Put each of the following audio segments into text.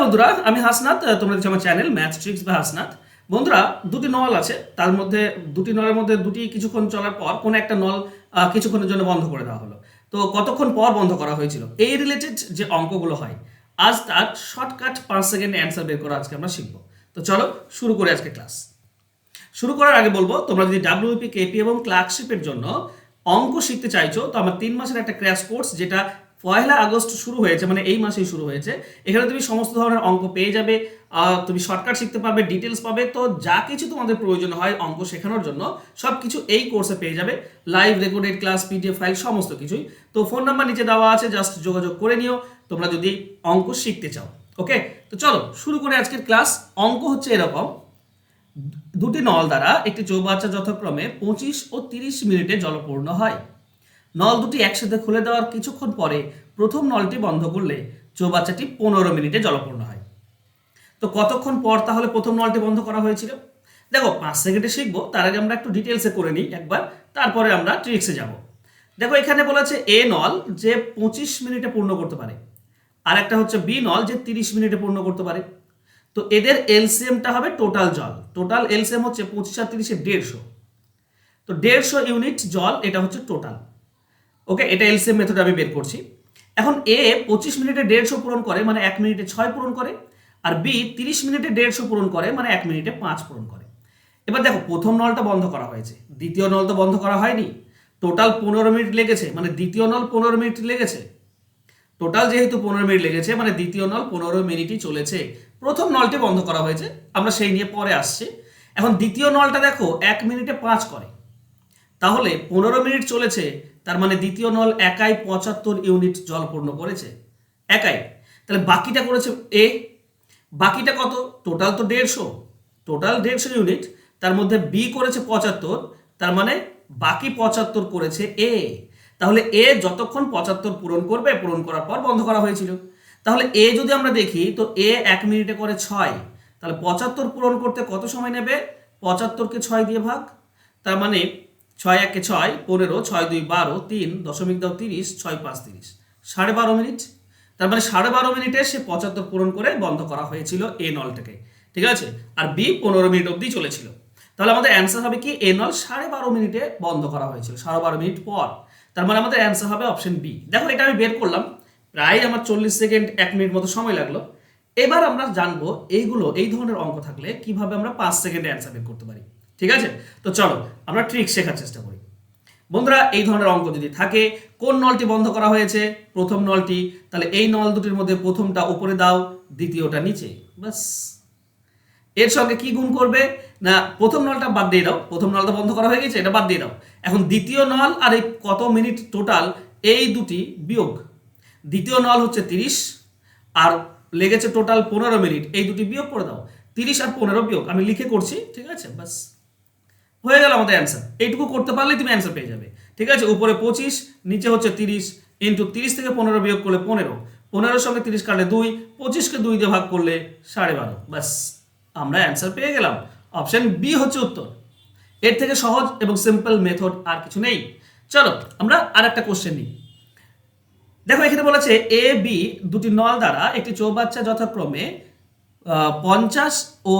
বন্ধুরা, আমি হাসনাত। তোমরা দেখছো আমার চ্যানেল ম্যাথ ট্রিক্স বা হাসনাত। বন্ধুরা, দুটি নল আছে, তার মধ্যে দুটি নলের মধ্যে দুটি কিছুক্ষণ চলার পর কোনো একটা নল কিছুক্ষণের জন্য বন্ধ করে দেওয়া হলো। তো কতক্ষণ পর বন্ধ করা হয়েছিল এই রিলেটেড যে অঙ্কগুলো হয়, আজ তার শর্টকাট 5 সেকেন্ডে অ্যান্সার বের করা আজকে আমরা শিখবো। তো চলো শুরু করে আজকে ক্লাস। শুরু করার আগে বলবো, তোমরা যদি ডাব্লিউপি, কেপি এবং ক্লার্কশিপের জন্য অঙ্ক শিখতে চাইছো, তো আমার 3 মাসের একটা ক্র্যাশ কোর্স, যেটা 1 আগস্ট শুরু হয়েছে, মানে এই মাসেই শুরু হয়েছে। এখানে তুমি সমস্ত ধরনের অঙ্ক পেয়ে যাবে, তুমি শর্টকাট শিখতে পারবে, ডিটেলস পাবে। তো যা কিছু তোমাদের প্রয়োজন হয় অঙ্ক শেখানোর জন্য, সব কিছু এই কোর্সে পেয়ে যাবে। Live recorded class, PDF file, সমস্ত কিছুই। তো ফোন নাম্বার নিচে দেওয়া আছে, জাস্ট যোগাযোগ করে নিও তোমরা যদি অঙ্ক শিখতে চাও। ওকে, তো চলো শুরু করে আজকের ক্লাস। অঙ্ক হচ্ছে এরকম: দুটি নল দ্বারা একটি চৌবাচ্চা যথাক্রমে 25 ও 30 মিনিটে জলপূর্ণ হয়। নল দুটি একসাথে খুলে দেওয়ার কিছুক্ষণ পরে প্রথম নলটি বন্ধ করলে চৌবাচ্চাটি 15 মিনিটে জলপূর্ণ হয়। তো কতক্ষণ পর তাহলে প্রথম নলটি বন্ধ করা হয়েছিল? দেখো, 5 সেকেন্ডে শিখবো, তার আগে আমরা একটু ডিটেলসে করে নিই একবার, তারপরে আমরা ট্রিক্সে যাব। দেখো, এখানে বলা আছে এ নল যে 25 মিনিটে পূর্ণ করতে পারে, আর একটা হচ্ছে বি নল যে 30 মিনিটে পূর্ণ করতে পারে। তো এদের এলসিএমটা হবে টোটাল জল। টোটাল এলসিএম হচ্ছে 25 আর 30 150। তো 150 ইউনিট জল, এটা হচ্ছে টোটাল। ওকে, এটা এলসিএম মেথড আমি বের করছি। এখন এ 25 মিনিটে 150 পূরণ করে, মানে 1 মিনিটে 6 পূরণ করে। আর বি 30 মিনিটে 150 পূরণ করে, মানে 1 মিনিটে 5 পূরণ করে। এবার দেখো, প্রথম নলটা বন্ধ করা হয়েছে, দ্বিতীয় নল তো বন্ধ করা হয়নি। টোটাল 15 মিনিট লেগেছে, মানে দ্বিতীয় নল 15 মিনিট লেগেছে। টোটাল যেহেতু 15 মিনিট লেগেছে, মানে দ্বিতীয় নল 15 মিনিটই চলেছে। প্রথম নলটি বন্ধ করা হয়েছে, আমরা সেই নিয়ে পরে আসছি। এখন দ্বিতীয় নলটা দেখো 1 মিনিটে 5 করে, তাহলে 15 মিনিট চলেছে, তার মানে দ্বিতীয় নল একাই 75 ইউনিট জল পূর্ণ করেছে, একাই। তাহলে বাকিটা করেছে এ। বাকিটা কত? টোটাল তো 150, টোটাল 150 ইউনিট, তার মধ্যে বি করেছে 75, তার মানে বাকি 75 করেছে এ। তাহলে এ যতক্ষণ 75 পূরণ করবে, পূরণ করার পর বন্ধ করা হয়েছিল। তাহলে এ যদি আমরা দেখি, তো এ 1 মিনিটে করে 6, তাহলে 75 পূরণ করতে কত সময় নেবে? 75কে 6 দিয়ে ভাগ, তার মানে 6 1 6, 15, 6 2 12, 3 দশমিক দাও 30, 6 5 30, 12.5 মিনিট। তার মানে 12.5 মিনিটে সে 75 পূরণ করে বন্ধ করা হয়েছিল এ নলটাকে, ঠিক আছে। আর বি 15 মিনিট অবধি চলেছিল। তাহলে আমাদের অ্যান্সার হবে কি? এ নল 12.5 মিনিটে বন্ধ করা হয়েছিল, 12.5 মিনিট পর। তার মানে আমাদের অ্যান্সার হবে অপশন বি। দেখো, এটা আমি বের করলাম, প্রায় আমার 40 সেকেন্ড 1 মিনিট মতো সময় লাগলো। এবার আমরা জানবো এই ধরনের অঙ্ক থাকলে কিভাবে আমরা 5 সেকেন্ডে অ্যান্সার বের করতে পারি, ঠিক আছে। তো চলো আমরা ট্রিক শেখার চেষ্টা করি। বন্ধুরা, এই ধরনের অঙ্ক যদি থাকে, কোন নলটি বন্ধ করা হয়েছে? প্রথম নলটি। তাহলে এই নল দুটির মধ্যে প্রথমটা উপরে দাও, দ্বিতীয়টা নিচে, বাস। এর সঙ্গে কি গুণ করবে? না, প্রথম নলটা বাদ দিয়ে দাও, প্রথম নলটা বন্ধ করা হয়ে গেছে, এটা বাদ দিয়ে দাও। এখন দ্বিতীয় নল আর এই কত মিনিট টোটাল, এই দুটি বিয়োগ। দ্বিতীয় নল হচ্ছে 30, আর লেগেছে টোটাল 15 মিনিট, এই দুটি বিয়োগ করে দাও। 30 আর 15 বিয়োগ, আমি লিখে করছি, ঠিক আছে, বাস হয়ে গেল আমাদের অ্যান্সার। এইটুকু করতে পারলেই তুমি অ্যান্সার পেয়ে যাবে, ঠিক আছে। উপরে 25, নিচে হচ্ছে 30, ইন্টু 30 থেকে 15 বিয়োগ করলে 15, 15 সঙ্গে 30 কাটলে 2, 25কে 2 দিয়ে ভাগ করলে 12.5, বাস আমরা অ্যান্সার পেয়ে গেলাম। অপশন বি হচ্ছে উত্তর। এর থেকে সহজ এবং সিম্পল মেথড আর কিছু নেই। চলো আমরা আর একটা কোশ্চেন নিই। দেখো, এখানে বলেছে এ বি দুটি নল দ্বারা একটি চৌবাচ্চা যথাক্রমে 50 ও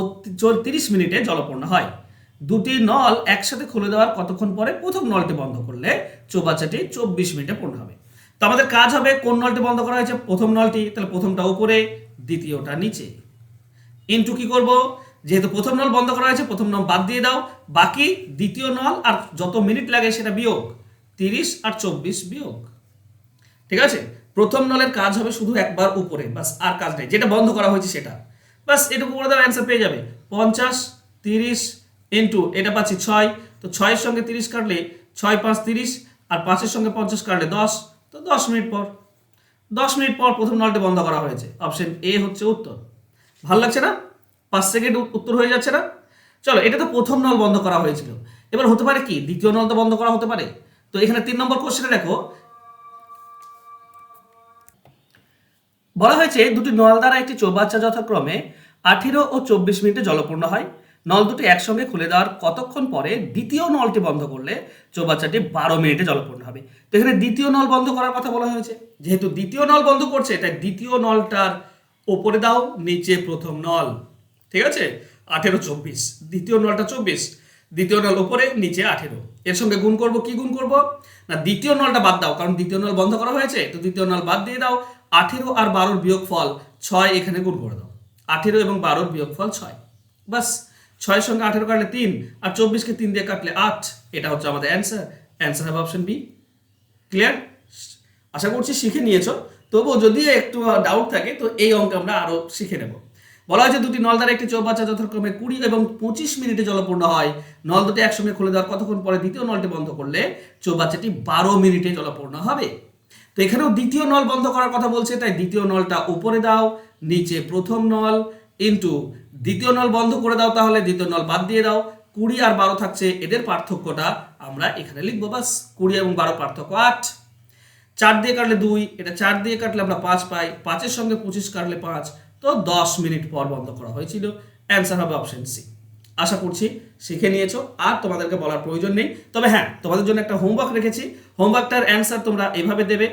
30 মিনিটে জলপূর্ণ হয়। দুটি নল একসাথে খুলে দেওয়ার কতক্ষণ পরে প্রথম নলটি বন্ধ করলে চৌবাচ্চাটি 24 মিনিটে পূর্ণ হবে। তো আমাদের কাজ হবে, কোন নলটি বন্ধ করা হয়েছে? প্রথম নলটি, তাহলে প্রথমটা উপরে, দ্বিতীয়টা নিচে। ইন্টু কি করব? যেহেতু প্রথম নল বন্ধ করা হয়েছে, প্রথম নল বাদ দিয়ে দাও, বাকি দ্বিতীয় নল আর যত মিনিট লাগে সেটা বিয়োগ, 30 আর 24 বিয়োগ, ঠিক আছে। প্রথম নলের কাজ হবে শুধু একবার উপরে, বাস আর কাজ নেই, যেটা বন্ধ করা হয়েছে সেটা, বাস এটুকু করে দাও, অ্যান্সার পেয়ে যাবে। 50 30 ইন্টু এটা পাচ্ছি 6, তো 6-এর সঙ্গে 30 কাটলে 6 5 30, আর 5-এর সঙ্গে 50 কাটলে 10, তো 10 মিনিট পর, 10 মিনিট পর প্রথম নলটি বন্ধ করা হয়েছে। অপশন এ হচ্ছে উত্তর। ভালো লাগছে না? 5 সেকেন্ড উত্তর হয়ে যাচ্ছে না? চলো, এটা তো প্রথম নল বন্ধ করা হয়েছিল, এবার হতে পারে কি দ্বিতীয় নল তো বন্ধ করা হতে পারে। তো এখানে 3 নম্বর কোশ্চেনে দেখো, বলা হয়েছে দুটি নল দ্বারা একটি চৌবাচ্চা যথাক্রমে 18 ও 24 মিনিটে জলপূর্ণ হয়। নল দুটি একসঙ্গে খুলে দেওয়ার কতক্ষণ পরে দ্বিতীয় নলটি বন্ধ করলে চৌবাচ্চাটি 12 মিনিটে জলপূর্ণ হবে। তো এখানে দ্বিতীয় নল বন্ধ করার কথা বলা হয়েছে, যেহেতু দ্বিতীয় নল বন্ধ করছে, তাই দ্বিতীয় নলটার ওপরে দাও নিচে প্রথম নল, ঠিক আছে? 18 24, দ্বিতীয় নলটা 24, দ্বিতীয় নল ওপরে নিচে 18, এর সঙ্গে গুণ করব। কি গুণ করব না, দ্বিতীয় নলটা বাদ দাও, কারণ দ্বিতীয় নল বন্ধ করা হয়েছে, তো দ্বিতীয় নল বাদ দিয়ে দাও। 18 আর 12 বিয়োগফল 6 এখানে গুণ করে দাও। 18 এবং 12 বিয়োগফল 6, বাস। 6 সঙ্গে 18 কাটলে 3, আর 24কে 3 দিয়ে কাটলে 8। এটা হচ্ছে আমাদের অ্যান্সার। অ্যান্সার হবে অপশন বি। ক্লিয়ার? আশা করছি শিখে নিয়েছো। তবুও যদি একটু ডাউট থাকে তো এই অঙ্ক আমরা আরো শিখে নেব। বলা হয়েছে দুটি নল দ্বারা একটি চৌবাচ্চা যথাক্রমে 20 এবং 25 মিনিটে জলপূর্ণ হয়। নল দুটি একসঙ্গে খুলে দেওয়ার কতক্ষণ পরে দ্বিতীয় নলটি বন্ধ করলে চৌবাচ্চাটি 12 মিনিটে জলপূর্ণ হবে? তো এখানেও দ্বিতীয় নল বন্ধ করার কথা বলছে, তাই দ্বিতীয় নলটা উপরে দাও নিচে প্রথম নল ইন্টু দ্বিতীয় নল বন্ধ করে দাও, তাহলে দ্বিতীয় নল বাদ দিয়ে দাও। 20 আর 12 থাকছে, এদের পার্থক্যটা আমরা এখানে লিখবো, বাস। 20 এবং 12 পার্থক্য 8। 4 দিয়ে কাটলে 2, এটা 4 দিয়ে কাটলে আমরা 5 পাই, 5-এর সঙ্গে 25 কাটলে 5, তো 10 মিনিট পর বন্ধ করা হয়েছিল। অ্যান্সার হবে অপশন সি। আশা করছি শিখে নিয়েছো, আর তোমাদেরকে বলার প্রয়োজন নেই। তবে হ্যাঁ, তোমাদের জন্য একটা হোমওয়ার্ক রেখেছি। হোমওয়ার্কটার অ্যান্সার তোমরা এভাবে দেবে,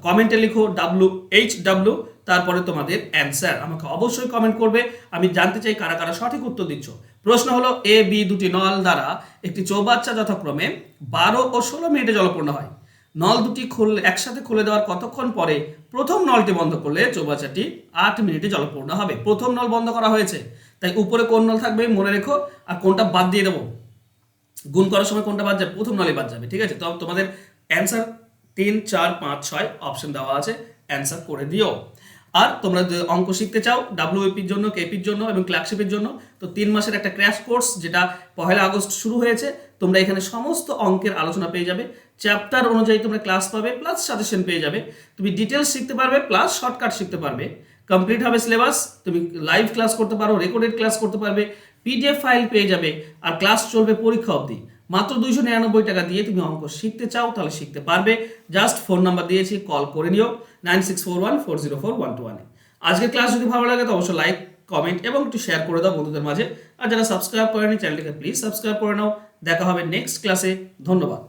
কমেন্টে লিখো WHW, তারপরে তোমাদের অ্যান্সার আমাকে অবশ্যই কমেন্ট করবে। আমি জানতে চাই কারা কারা সঠিক উত্তর দিচ্ছ। প্রশ্ন হলো এ বি দুটি নল দ্বারা একটি চৌবাচ্চা যথাক্রমে 12 ও 16 মিনিটে জলপূর্ণ হয়। নল দুটি একসাথে খুলে দেওয়ার কতক্ষণ পরে প্রথম নলটি বন্ধ করলে চৌবাচ্চাটি 8 মিনিটে জলপূর্ণ হবে? প্রথম নল বন্ধ করা হয়েছে, তাই উপরে কোন নল থাকবে মনে রেখো, আর কোনটা বাদ দিয়ে দেবো। গুণ করার সময় কোনটা বাদ যাবে? প্রথম নলই বাদ যাবে, ঠিক আছে? তো তোমাদের অ্যান্সার 3 4 5 6 অপশন দেওয়া আছে, অ্যান্সার করে দিও। আর তোমরা যদি অঙ্ক শিখতে চাও WAP-র জন্য, KP-র জন্য এবং ক্লার্কশিপের জন্য, তো 3 মাসের একটা ক্র্যাশ কোর্স যেটা 1 আগস্ট শুরু হয়েছে, তোমরা এখানে সমস্ত অঙ্কের আলোচনা পেয়ে যাবে। চ্যাপ্টার অনুযায়ী তোমরা ক্লাস পাবে, প্লাস সাজেশন পেয়ে যাবে। তুমি ডিটেলস শিখতে পারবে, প্লাস শর্টকাট শিখতে পারবে। কমপ্লিট হবে সিলেবাস, তুমি লাইভ ক্লাস করতে পারো, রেকর্ডেড ক্লাস করতে পারবে, PDF ফাইল পেয়ে যাবে, আর ক্লাস চলবে পরীক্ষা অবধি। মাত্র 299 টাকা দিয়ে তুমি অঙ্ক শিখতে চাও তাহলে শিখতে পারবে। জাস্ট ফোন নাম্বার দিয়েছি, কল করে নিও 9641404121। আজকের ক্লাস যদি ভালো লাগে তো অবশ্যই লাইক, কমেন্ট এবং একটু শেয়ার করে দাও বন্ধুদের মাঝে। আর যারা সাবস্ক্রাইব করেনি চ্যানেলটিকে প্লিজ সাবস্ক্রাইব করে নাও। দেখা হবে নেক্সট ক্লাসে। ধন্যবাদ।